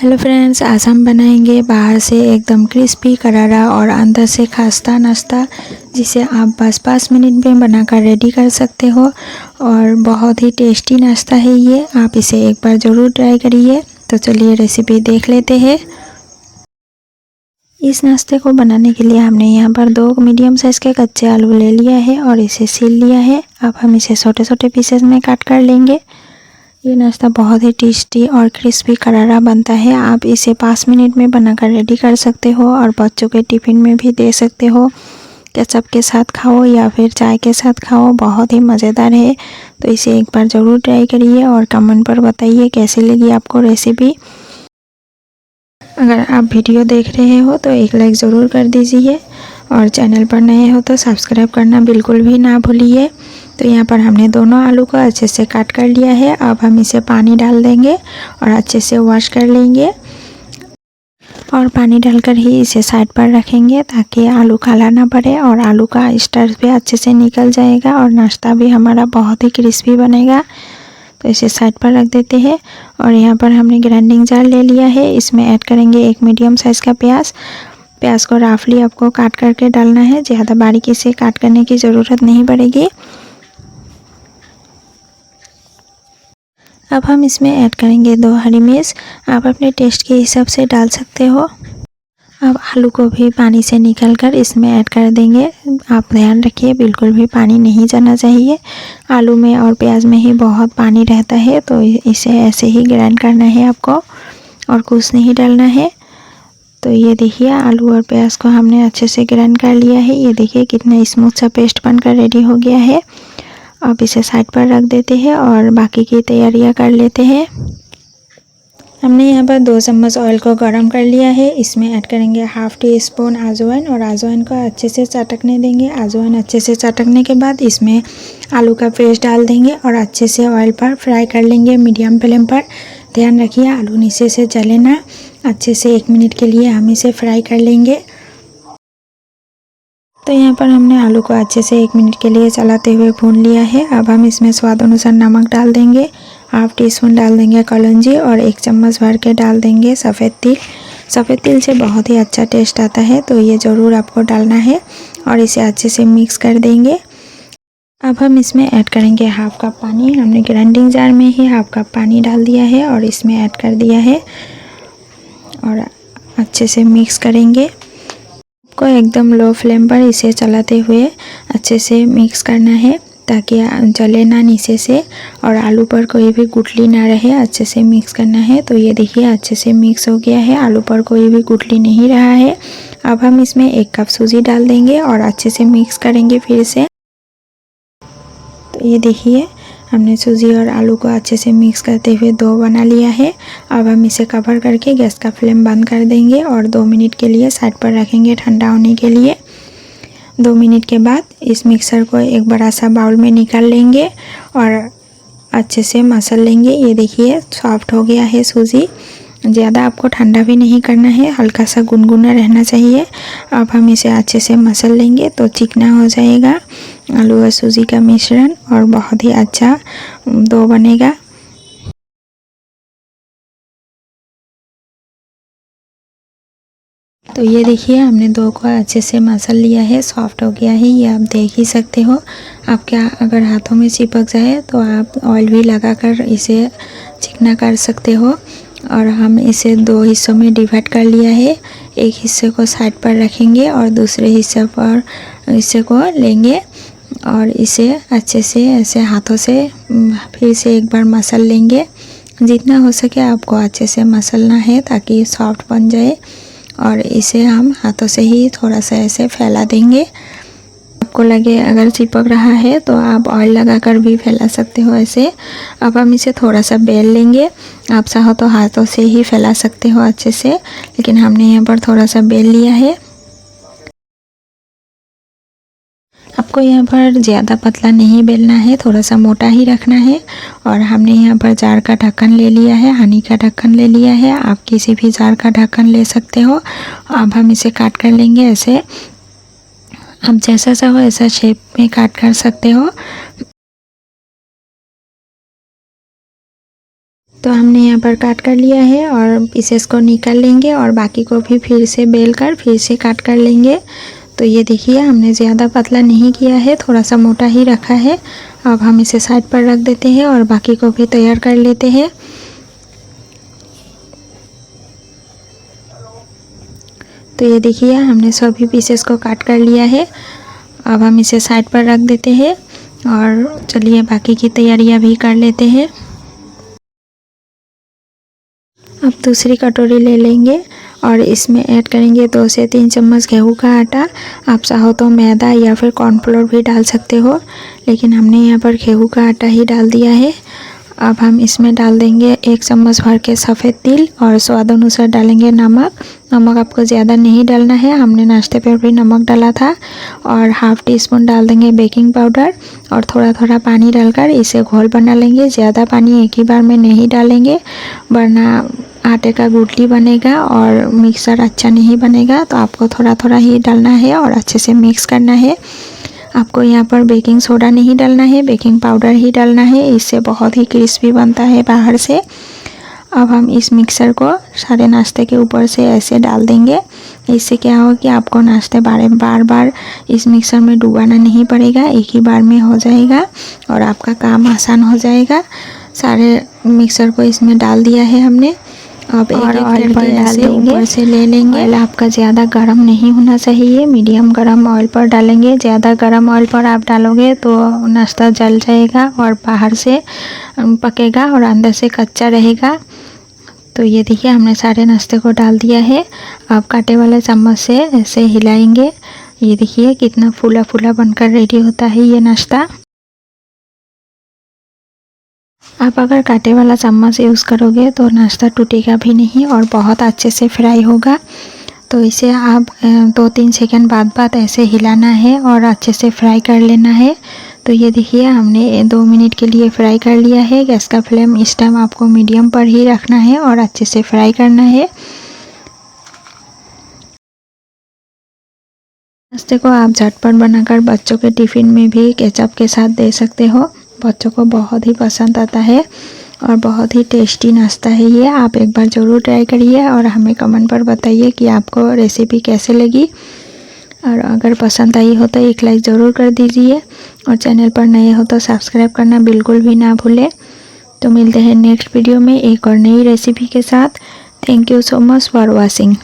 Hello friends, आज हम बनाएंगे बाहर से एकदम क्रिस्पी करारा और अंदर से खस्ता नाश्ता, जिसे आप बस 5 मिनट में बनाकर रेडी कर सकते हो। और बहुत ही टेस्टी नाश्ता है ये, आप इसे एक बार ज़रूर ट्राई करिए। तो चलिए रेसिपी देख लेते हैं। इस नाश्ते को बनाने के लिए हमने यहाँ पर 2 मीडियम साइज़ के कच्चे आलू ले लिया है और इसे छील लिया है। अब हम इसे छोटे छोटे पीसेस में काट कर लेंगे। ये नाश्ता बहुत ही टेस्टी और क्रिस्पी करारा बनता है। आप इसे 5 मिनट में बनाकर रेडी कर सकते हो और बच्चों के टिफ़िन में भी दे सकते हो। केचप के साथ खाओ या फिर चाय के साथ खाओ, बहुत ही मज़ेदार है। तो इसे एक बार ज़रूर ट्राई करिए और कमेंट पर बताइए कैसी लगी आपको रेसिपी। अगर आप वीडियो देख रहे हो तो एक लाइक ज़रूर कर दीजिए और चैनल पर नए हो तो सब्सक्राइब करना बिल्कुल भी ना भूलिए। तो यहाँ पर हमने दोनों आलू को अच्छे से काट कर लिया है। अब हम इसे पानी डाल देंगे और अच्छे से वॉश कर लेंगे और पानी डालकर ही इसे साइड पर रखेंगे ताकि आलू काला ना पड़े और आलू का स्टार्च भी अच्छे से निकल जाएगा और नाश्ता भी हमारा बहुत ही क्रिस्पी बनेगा। तो इसे साइड पर रख देते हैं। और यहाँ पर हमने ग्राइंडिंग जार ले लिया है, इसमें ऐड करेंगे 1 मीडियम साइज़ का प्याज को राफली आपको काट करके डालना है, ज़्यादा बारीकी से काट करने की ज़रूरत नहीं पड़ेगी। अब हम इसमें ऐड करेंगे 2 हरी मिर्च, आप अपने टेस्ट के हिसाब से डाल सकते हो। अब आलू को भी पानी से निकालकर इसमें ऐड कर देंगे। आप ध्यान रखिए बिल्कुल भी पानी नहीं जाना चाहिए, आलू में और प्याज में ही बहुत पानी रहता है। तो इसे ऐसे ही ग्राइंड करना है आपको और कुछ नहीं डालना है। तो ये देखिए आलू और प्याज को हमने अच्छे से ग्राइंड कर लिया है। ये देखिए कितना स्मूथ सा पेस्ट बनकर रेडी हो गया है। अब इसे साइड पर रख देते हैं और बाकी की तैयारियां कर लेते हैं। हमने यहाँ पर 2 चम्मच ऑयल को गरम कर लिया है, इसमें ऐड करेंगे हाफ टी स्पून अजवाइन और अजवाइन को अच्छे से चटकने देंगे। अजवाइन अच्छे से चटकने के बाद इसमें आलू का पेस्ट डाल देंगे और अच्छे से ऑयल पर फ्राई कर लेंगे मीडियम फ्लेम पर। ध्यान रखिए आलू नीचे से जले ना। अच्छे से 1 मिनट के लिए हम इसे फ्राई कर लेंगे। तो यहाँ पर हमने आलू को अच्छे से 1 मिनट के लिए चलाते हुए भून लिया है। अब हम इसमें स्वाद अनुसार नमक डाल देंगे, हाफ टी स्पून डाल देंगे कलौंजी और 1 चम्मच भर के डाल देंगे सफ़ेद तिल। सफ़ेद तिल से बहुत ही अच्छा टेस्ट आता है, तो ये ज़रूर आपको डालना है और इसे अच्छे से मिक्स कर देंगे। अब हम इसमें ऐड करेंगे हाफ कप पानी। हमने ग्राइंडिंग जार में ही हाफ कप पानी डाल दिया है और इसमें ऐड कर दिया है और अच्छे से मिक्स करेंगे। को एकदम लो फ्लेम पर इसे चलाते हुए अच्छे से मिक्स करना है ताकि जले ना नीचे से और आलू पर कोई भी गुठली ना रहे। अच्छे से मिक्स करना है। तो ये देखिए अच्छे से मिक्स हो गया है, आलू पर कोई भी गुठली नहीं रहा है। अब हम इसमें 1 कप सूजी डाल देंगे और अच्छे से मिक्स करेंगे फिर से। तो ये देखिए हमने सूजी और आलू को अच्छे से मिक्स करते हुए डो बना लिया है। अब हम इसे कवर करके गैस का फ्लेम बंद कर देंगे और 2 मिनट के लिए साइड पर रखेंगे ठंडा होने के लिए। 2 मिनट के बाद इस मिक्सर को एक बड़ा सा बाउल में निकाल लेंगे और अच्छे से मसल लेंगे। ये देखिए सॉफ्ट हो गया है सूजी, ज़्यादा आपको ठंडा भी नहीं करना है, हल्का सा गुनगुना रहना चाहिए। अब हम इसे अच्छे से मसल लेंगे तो चिकना हो जाएगा आलू और सूजी का मिश्रण और बहुत ही अच्छा डो बनेगा। तो ये देखिए हमने डो को अच्छे से मसल लिया है, सॉफ्ट हो गया है, ये आप देख ही सकते हो। आप क्या अगर हाथों में चिपक जाए तो आप ऑयल भी लगाकर इसे चिकना कर सकते हो। और हम इसे 2 हिस्सों में डिवाइड कर लिया है, एक हिस्से को साइड पर रखेंगे और दूसरे हिस्से को लेंगे और इसे अच्छे से ऐसे हाथों से फिर से एक बार मसल लेंगे। जितना हो सके आपको अच्छे से मसलना है ताकि सॉफ्ट बन जाए और इसे हम हाथों से ही थोड़ा सा ऐसे फैला देंगे। आपको लगे अगर चिपक रहा है तो आप ऑयल लगाकर भी फैला सकते हो ऐसे। अब हम इसे थोड़ा सा बेल लेंगे, आप चाहो तो हाथों से ही फैला सकते हो अच्छे से, लेकिन हमने यहाँ पर थोड़ा सा बेल लिया है। आपको यहाँ पर ज़्यादा पतला नहीं बेलना है, थोड़ा सा मोटा ही रखना है। और हमने यहाँ पर जार का ढक्कन ले लिया है, हनी का ढक्कन ले लिया है, आप किसी भी जार का ढक्कन ले सकते हो। अब हम इसे काट कर लेंगे ऐसे, आप जैसा चाहो ऐसा शेप में काट कर सकते हो। तो हमने यहाँ पर काट कर लिया है और पीसेस को निकाल लेंगे और बाकी को भी फिर से बेल कर फिर से काट कर लेंगे। तो ये देखिए हमने ज़्यादा पतला नहीं किया है, थोड़ा सा मोटा ही रखा है। अब हम इसे साइड पर रख देते हैं और बाकी को भी तैयार कर लेते हैं। तो ये देखिए हमने सभी पीसेस को काट कर लिया है। अब हम इसे साइड पर रख देते हैं और चलिए बाकी की तैयारियां भी कर लेते हैं। अब दूसरी कटोरी ले लेंगे और इसमें ऐड करेंगे 2 से 3 चम्मच गेहूं का आटा। आप चाहो तो मैदा या फिर कॉर्नफ्लोर भी डाल सकते हो, लेकिन हमने यहाँ पर गेहूं का आटा ही डाल दिया है। अब हम इसमें डाल देंगे 1 चम्मच भर के सफ़ेद तिल और स्वाद अनुसार डालेंगे नमक। नमक आपको ज़्यादा नहीं डालना है, हमने नाश्ते पर भी नमक डाला था। और हाफ़ टी स्पून डाल देंगे बेकिंग पाउडर और थोड़ा थोड़ा पानी डालकर इसे घोल बना लेंगे। ज़्यादा पानी एक ही बार में नहीं डालेंगे, वरना आटे का गुठली बनेगा और मिक्सर अच्छा नहीं बनेगा। तो आपको थोड़ा थोड़ा ही डालना है और अच्छे से मिक्स करना है। आपको यहाँ पर बेकिंग सोडा नहीं डालना है, बेकिंग पाउडर ही डालना है, इससे बहुत ही क्रिस्पी बनता है बाहर से। अब हम इस मिक्सर को सारे नाश्ते के ऊपर से ऐसे डाल देंगे। इससे क्या होगा कि आपको नाश्ते बार बार इस मिक्सर में डुबाना नहीं पड़ेगा, एक ही बार में हो जाएगा और आपका काम आसान हो जाएगा। सारे मिक्सर को इसमें डाल दिया है हमने। अब एक ऑयल पर डाल देंगे, ऊपर से ले लेंगे। ऑयल आपका ज़्यादा गर्म नहीं होना चाहिए, मीडियम गर्म ऑयल पर डालेंगे। ज़्यादा गर्म ऑयल पर आप डालोगे तो नाश्ता जल जाएगा और बाहर से पकेगा और अंदर से कच्चा रहेगा। तो ये देखिए हमने सारे नाश्ते को डाल दिया है। अब कांटे वाले चम्मच से ऐसे हिलाएंगे। ये देखिए कितना फूला फूला बनकर रेडी होता है ये नाश्ता। आप अगर कांटे वाला चम्मच यूज़ करोगे तो नाश्ता टूटेगा भी नहीं और बहुत अच्छे से फ्राई होगा। तो इसे आप 2-3 सेकंड बाद ऐसे हिलाना है और अच्छे से फ्राई कर लेना है। तो ये देखिए हमने 2 मिनट के लिए फ्राई कर लिया है। गैस का फ्लेम इस टाइम आपको मीडियम पर ही रखना है और अच्छे से फ्राई करना है। नाश्ते को आप झटपट बनाकर बच्चों के टिफ़िन में भी केचप के साथ दे सकते हो। बच्चों को बहुत ही पसंद आता है और बहुत ही टेस्टी नाश्ता है ये। आप एक बार ज़रूर ट्राई करिए और हमें कमेंट पर बताइए कि आपको रेसिपी कैसे लगी। और अगर पसंद आई हो तो एक लाइक ज़रूर कर दीजिए और चैनल पर नए हो तो सब्सक्राइब करना बिल्कुल भी ना भूलें। तो मिलते हैं नेक्स्ट वीडियो में एक और नई रेसिपी के साथ। Thank you so much for watching.